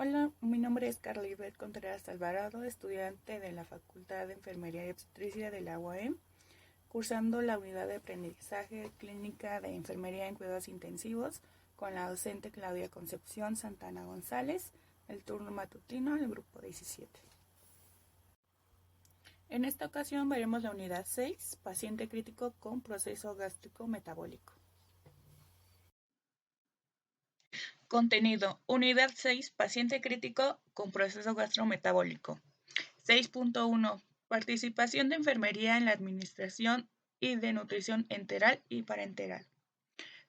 Hola, mi nombre es Carlibet Contreras Alvarado, estudiante de la Facultad de Enfermería y Obstetricia de la UAM, cursando la unidad de aprendizaje clínica de enfermería en cuidados intensivos con la docente Claudia Concepción Santana González, el turno matutino del grupo 17. En esta ocasión veremos la unidad 6, paciente crítico con proceso gástrico metabólico. Contenido: Unidad 6, paciente crítico con proceso gastrometabólico. 6.1. Participación de enfermería en la administración y de nutrición enteral y parenteral.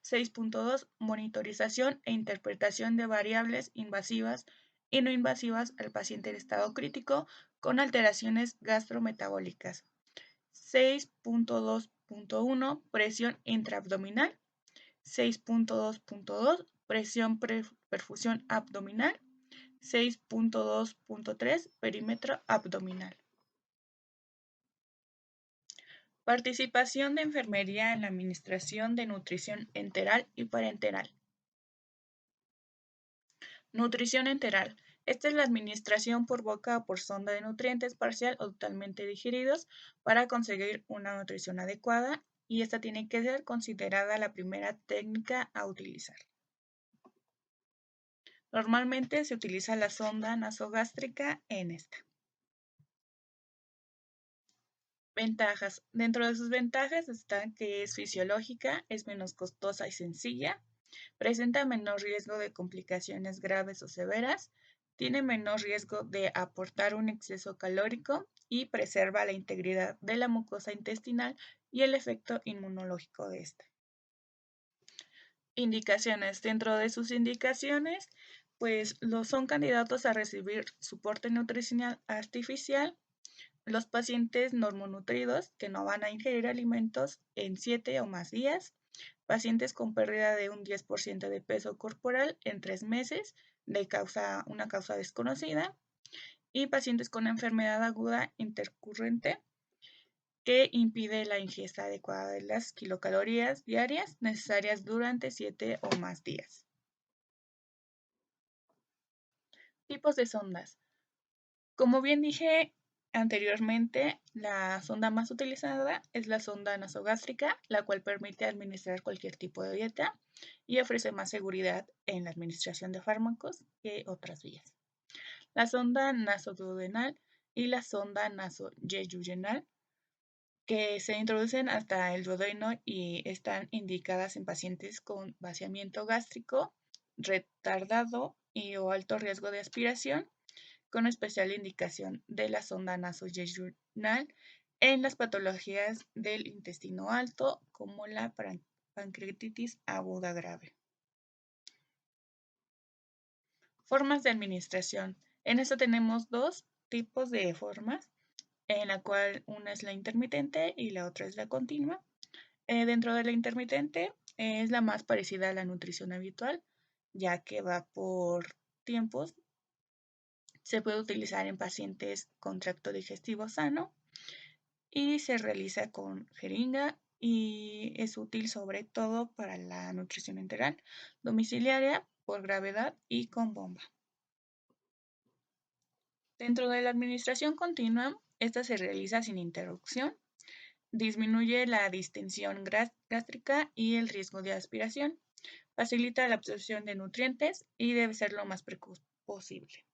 6.2. Monitorización e interpretación de variables invasivas y no invasivas al paciente en estado crítico con alteraciones gastrometabólicas. 6.2.1. Presión intraabdominal. 6.2.2. Presión perfusión abdominal. 6.2.3. Perímetro abdominal. Participación de enfermería en la administración de nutrición enteral y parenteral. Nutrición enteral. Esta es la administración por boca o por sonda de nutrientes parcial o totalmente digeridos para conseguir una nutrición adecuada, y esta tiene que ser considerada la primera técnica a utilizar. Normalmente se utiliza la sonda nasogástrica en esta. Ventajas. Dentro de sus ventajas están que es fisiológica, es menos costosa y sencilla, presenta menor riesgo de complicaciones graves o severas, tiene menor riesgo de aportar un exceso calórico y preserva la integridad de la mucosa intestinal y el efecto inmunológico de esta. Indicaciones. Dentro de sus indicaciones, pues son candidatos a recibir soporte nutricional artificial los pacientes normonutridos que no van a ingerir alimentos en 7 o más días, pacientes con pérdida de un 10% de peso corporal en 3 meses de una causa desconocida, y pacientes con enfermedad aguda intercurrente que impide la ingesta adecuada de las kilocalorías diarias necesarias durante 7 o más días. Tipos de sondas. Como bien dije anteriormente, la sonda más utilizada es la sonda nasogástrica, la cual permite administrar cualquier tipo de dieta y ofrece más seguridad en la administración de fármacos que otras vías. La sonda nasoduodenal y la sonda nasoyeyurenal, que se introducen hasta el duodeno y están indicadas en pacientes con vaciamiento gástrico retardado y o alto riesgo de aspiración, con especial indicación de la sonda nasoyeyunal en las patologías del intestino alto, como la pancreatitis aguda grave. Formas de administración. En esto tenemos dos tipos de formas, en la cual una es la intermitente y la otra es la continua. Dentro de la intermitente es la más parecida a la nutrición habitual, ya que va por tiempos. Se puede utilizar en pacientes con tracto digestivo sano y se realiza con jeringa y es útil sobre todo para la nutrición enteral, domiciliaria, por gravedad y con bomba. Dentro de la administración continua, esta se realiza sin interrupción, disminuye la distensión gástrica y el riesgo de aspiración, facilita la absorción de nutrientes y debe ser lo más precoz posible,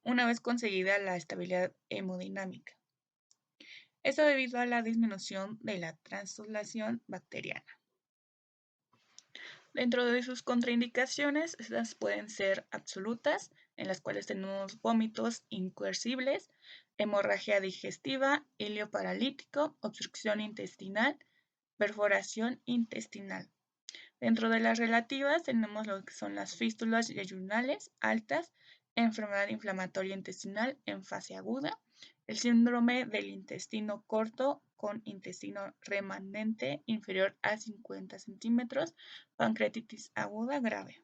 una vez conseguida la estabilidad hemodinámica. Esto debido a la disminución de la translación bacteriana. Dentro de sus contraindicaciones, estas pueden ser absolutas, en las cuales tenemos vómitos incoercibles, hemorragia digestiva, hilio paralítico, obstrucción intestinal, perforación intestinal. Dentro de las relativas tenemos lo que son las fístulas yeyunales altas, enfermedad inflamatoria intestinal en fase aguda, el síndrome del intestino corto con intestino remanente inferior a 50 centímetros, pancreatitis aguda grave.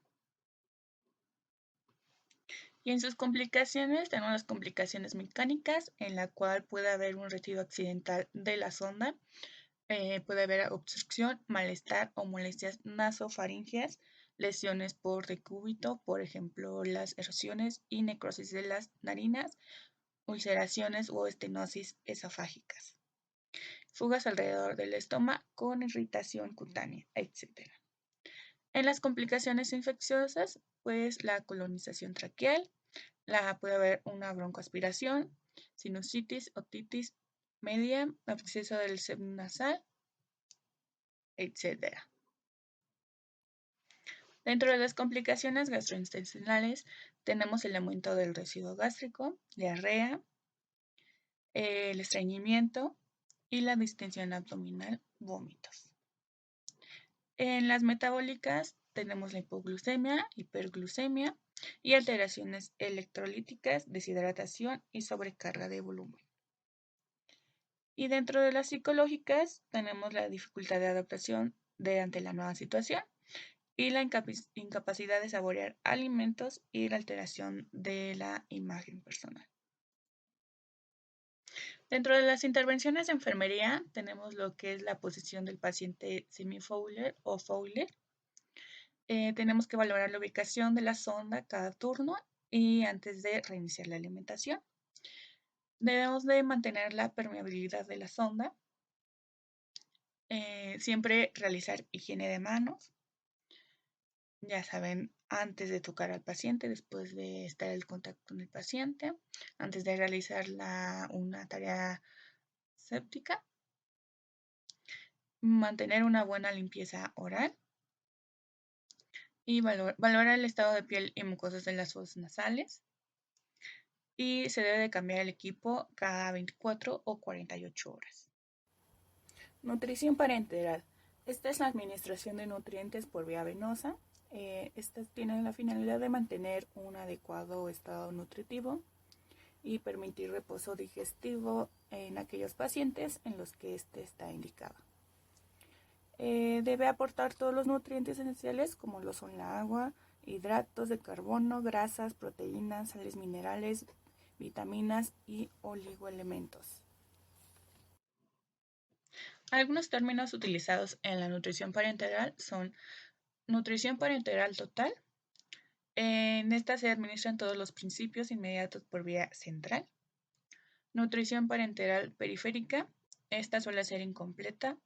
Y en sus complicaciones tenemos las complicaciones mecánicas, en la cual puede haber un retiro accidental de la sonda, puede haber obstrucción, malestar o molestias nasofaríngeas lesiones por decúbito, por ejemplo, las erosiones y necrosis de las narinas, ulceraciones o estenosis esofágicas, fugas alrededor del estómago con irritación cutánea, etc. En las complicaciones infecciosas, pues la colonización traqueal, puede haber una broncoaspiración, sinusitis, otitis media, absceso del septo nasal, etc. Dentro de las complicaciones gastrointestinales tenemos el aumento del residuo gástrico, diarrea, el estreñimiento y la distensión abdominal, vómitos. En las metabólicas tenemos la hipoglucemia, hiperglucemia y alteraciones electrolíticas, deshidratación y sobrecarga de volumen. Y dentro de las psicológicas tenemos la dificultad de adaptación ante la nueva situación y la incapacidad de saborear alimentos y la alteración de la imagen personal. Dentro de las intervenciones de enfermería tenemos lo que es la posición del paciente semi-Fowler o Fowler. Tenemos que valorar la ubicación de la sonda cada turno y antes de reiniciar la alimentación. Debemos de mantener la permeabilidad de la sonda. Siempre realizar higiene de manos. Ya saben, antes de tocar al paciente, después de estar en contacto con el paciente, antes de realizar una tarea séptica. Mantener una buena limpieza oral. Y valorar el estado de piel y mucosas de las fosas nasales. Y se debe de cambiar el equipo cada 24 o 48 horas. Nutrición parenteral. Esta es la administración de nutrientes por vía venosa. Estas tienen la finalidad de mantener un adecuado estado nutritivo y permitir reposo digestivo en aquellos pacientes en los que este está indicado. Debe aportar todos los nutrientes esenciales como lo son la agua, hidratos de carbono, grasas, proteínas, sales minerales, vitaminas y oligoelementos. Algunos términos utilizados en la nutrición parenteral son nutrición parenteral total. En esta se administran todos los principios inmediatos por vía central. Nutrición parenteral periférica. Esta suele ser incompleta,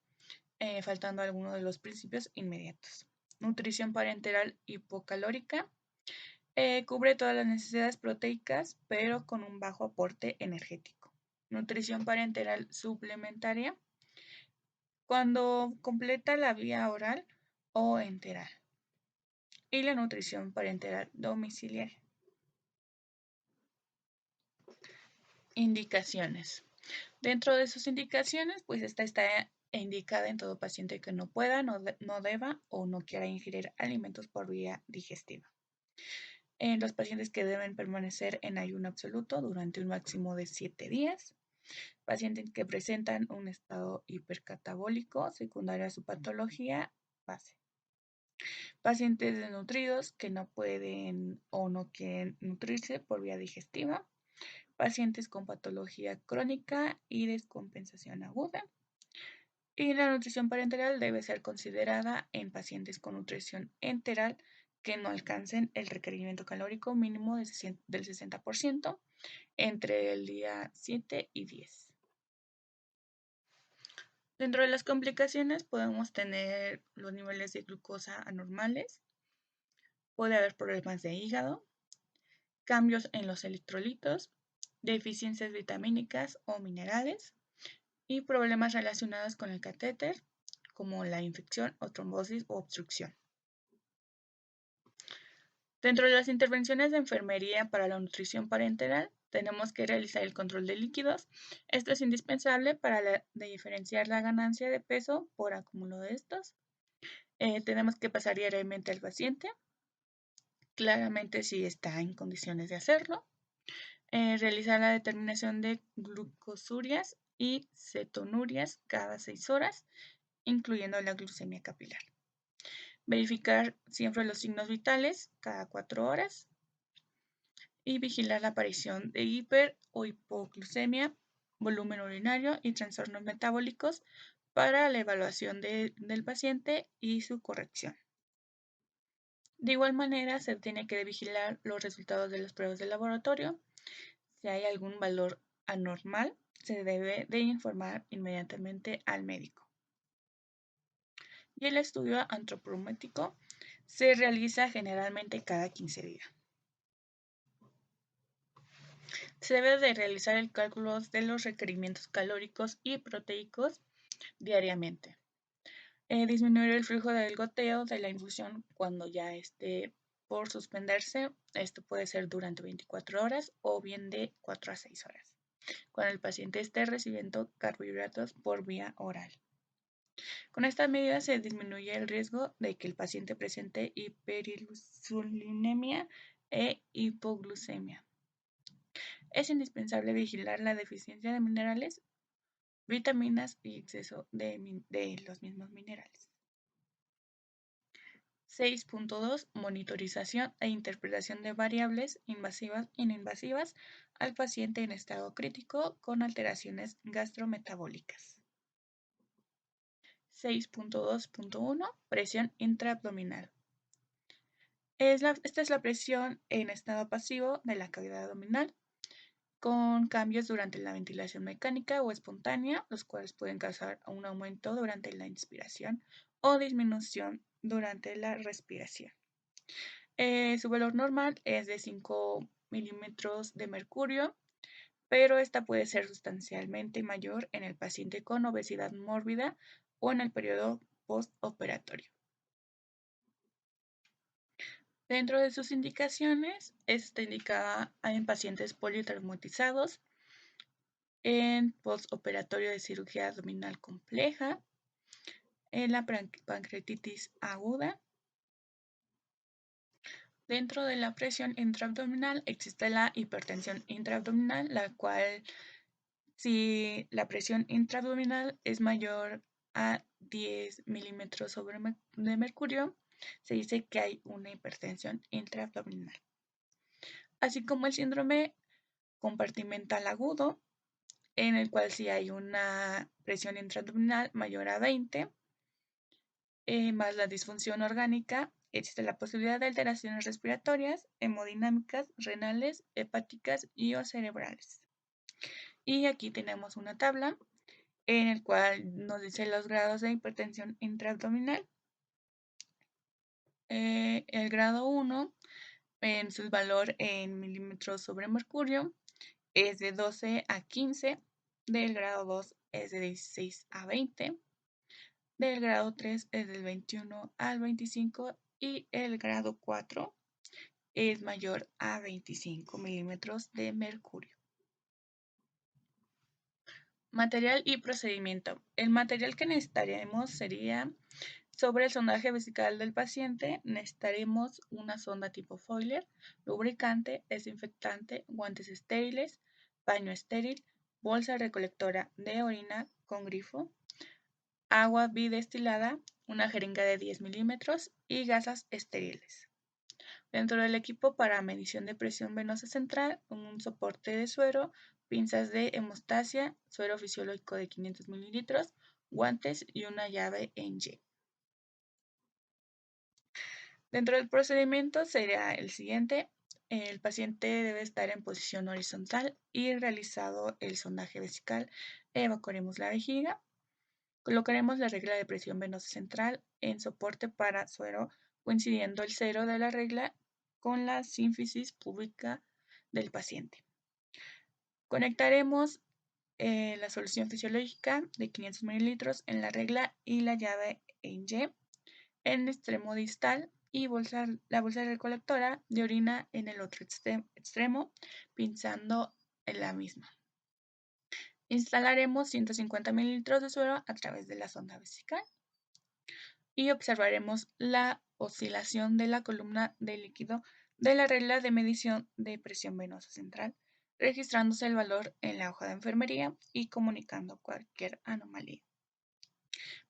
faltando alguno de los principios inmediatos. Nutrición parenteral hipocalórica. Cubre todas las necesidades proteicas, pero con un bajo aporte energético. Nutrición parenteral suplementaria. Cuando completa la vía oral o enteral. Y la nutrición parenteral domiciliaria. Indicaciones. Dentro de sus indicaciones, pues esta está indicada en todo paciente que no pueda, no deba o no quiera ingerir alimentos por vía digestiva. En los pacientes que deben permanecer en ayuno absoluto durante un máximo de 7 días. Pacientes que presentan un estado hipercatabólico secundario a su patología base. Pacientes desnutridos que no pueden o no quieren nutrirse por vía digestiva. Pacientes con patología crónica y descompensación aguda. Y la nutrición parenteral debe ser considerada en pacientes con nutrición enteral que no alcancen el requerimiento calórico mínimo del 60% entre el día 7 y 10. Dentro de las complicaciones podemos tener los niveles de glucosa anormales, puede haber problemas de hígado, cambios en los electrolitos, deficiencias vitamínicas o minerales y problemas relacionados con el catéter, como la infección o trombosis o obstrucción. Dentro de las intervenciones de enfermería para la nutrición parenteral, tenemos que realizar el control de líquidos. Esto es indispensable para diferenciar la ganancia de peso por acúmulo de estos. Tenemos que pasar diariamente al paciente, claramente si está en condiciones de hacerlo. Realizar la determinación de glucosurias y cetonurias cada 6 horas, incluyendo la glucemia capilar. Verificar siempre los signos vitales cada 4 horas y vigilar la aparición de hiper o hipoglucemia, volumen urinario y trastornos metabólicos para la evaluación del paciente y su corrección. De igual manera, se tiene que vigilar los resultados de las pruebas de laboratorio. Si hay algún valor anormal, se debe de informar inmediatamente al médico. Y el estudio antropométrico se realiza generalmente cada 15 días. Se debe de realizar el cálculo de los requerimientos calóricos y proteicos diariamente. Disminuir el flujo del goteo de la infusión cuando ya esté por suspenderse. Esto puede ser durante 24 horas o bien de 4 a 6 horas, cuando el paciente esté recibiendo carbohidratos por vía oral. Con esta medida se disminuye el riesgo de que el paciente presente hiperinsulinemia e hipoglucemia. Es indispensable vigilar la deficiencia de minerales, vitaminas y exceso de los mismos minerales. 6.2 Monitorización e interpretación de variables invasivas e no invasivas al paciente en estado crítico con alteraciones gastrometabólicas. 6.2.1 Presión intraabdominal. Esta es la presión en estado pasivo de la cavidad abdominal, con cambios durante la ventilación mecánica o espontánea, los cuales pueden causar un aumento durante la inspiración o disminución durante la respiración. Su valor normal es de 5 milímetros de mercurio, pero esta puede ser sustancialmente mayor en el paciente con obesidad mórbida o en el periodo postoperatorio. Dentro de sus indicaciones, está indicada en pacientes politraumatizados, en postoperatorio de cirugía abdominal compleja, en la pancreatitis aguda. Dentro de la presión intraabdominal existe la hipertensión intraabdominal, la cual, si la presión intraabdominal es mayor a 10 milímetros de mercurio, se dice que hay una hipertensión intraabdominal. Así como el síndrome compartimental agudo, en el cual si hay una presión intraabdominal mayor a 20, más la disfunción orgánica, existe la posibilidad de alteraciones respiratorias, hemodinámicas, renales, hepáticas y o cerebrales. Y aquí tenemos una tabla en el cual nos dice los grados de hipertensión intraabdominal. El grado 1, en su valor en milímetros sobre mercurio, es de 12 a 15, del grado 2 es de 16 a 20, del grado 3 es del 21 al 25 y el grado 4 es mayor a 25 milímetros de mercurio. Material y procedimiento. El material que necesitaremos sería: sobre el sondaje vesical del paciente, necesitaremos una sonda tipo Foiler, lubricante, desinfectante, guantes estériles, paño estéril, bolsa recolectora de orina con grifo, agua bidestilada, una jeringa de 10 milímetros y gasas estériles. Dentro del equipo para medición de presión venosa central, un soporte de suero, pinzas de hemostasia, suero fisiológico de 500 mililitros, guantes y una llave en Y. Dentro del procedimiento sería el siguiente: el paciente debe estar en posición horizontal y realizado el sondaje vesical, evacuaremos la vejiga, colocaremos la regla de presión venosa central en soporte para suero, coincidiendo el cero de la regla con la sínfisis púbica del paciente. Conectaremos la solución fisiológica de 500 mililitros en la regla y la llave en Y en el extremo distal y la bolsa recolectora de orina en el otro extremo, pinzando en la misma. Instalaremos 150 mililitros de suero a través de la sonda vesical y observaremos la oscilación de la columna de líquido de la regla de medición de presión venosa central, registrándose el valor en la hoja de enfermería y comunicando cualquier anomalía.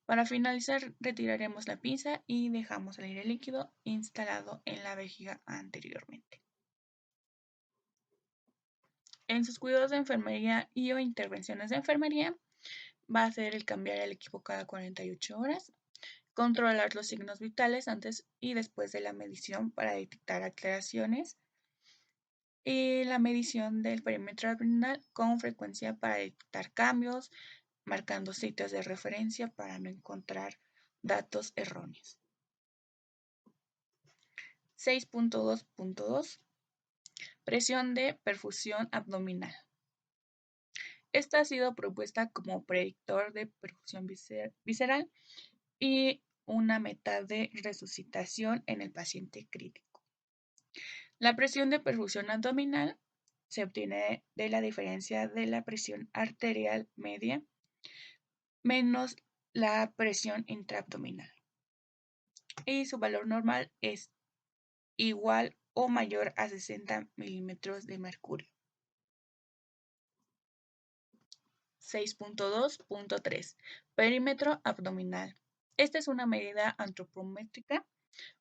Para finalizar, retiraremos la pinza y dejamos salir el líquido instalado en la vejiga anteriormente. En sus cuidados de enfermería y o intervenciones de enfermería, va a ser el cambiar el equipo cada 48 horas, controlar los signos vitales antes y después de la medición para detectar alteraciones, y la medición del perímetro abdominal con frecuencia para detectar cambios, marcando sitios de referencia para no encontrar datos erróneos. 6.2.2 Presión de perfusión abdominal. Esta ha sido propuesta como predictor de perfusión visceral y una meta de resucitación en el paciente crítico. La presión de perfusión abdominal se obtiene de la diferencia de la presión arterial media menos la presión intraabdominal, y su valor normal es igual o mayor a 60 milímetros de mercurio. 6.2.3 Perímetro abdominal. Esta es una medida antropométrica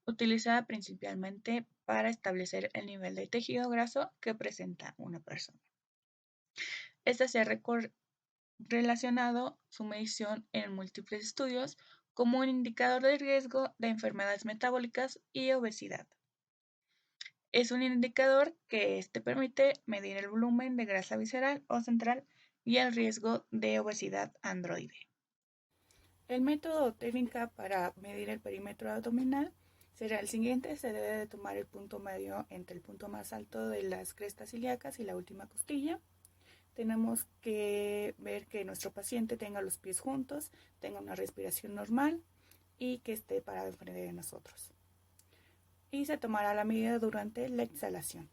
utilizada principalmente para establecer el nivel de tejido graso que presenta una persona. Esta se ha relacionado su medición en múltiples estudios como un indicador de riesgo de enfermedades metabólicas y obesidad. Es un indicador que permite medir el volumen de grasa visceral o central y el riesgo de obesidad androide. El método o técnica para medir el perímetro abdominal será el siguiente. Se debe de tomar el punto medio entre el punto más alto de las crestas ilíacas y la última costilla. Tenemos que ver que nuestro paciente tenga los pies juntos, tenga una respiración normal y que esté parado enfrente de nosotros. Y se tomará la medida durante la exhalación.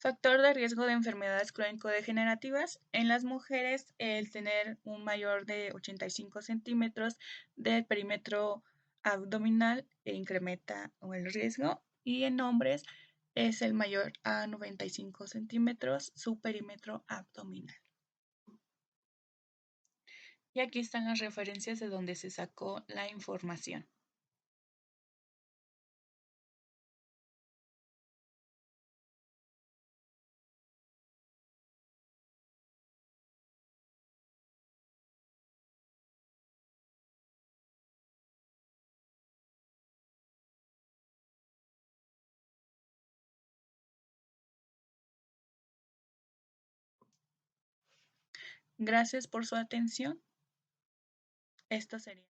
Factor de riesgo de enfermedades crónico-degenerativas. En las mujeres, el tener un mayor de 85 centímetros de perímetro abdominal incrementa el riesgo, y en hombres es el mayor a 95 centímetros su perímetro abdominal. Y aquí están las referencias de donde se sacó la información. Gracias por su atención. Esto sería.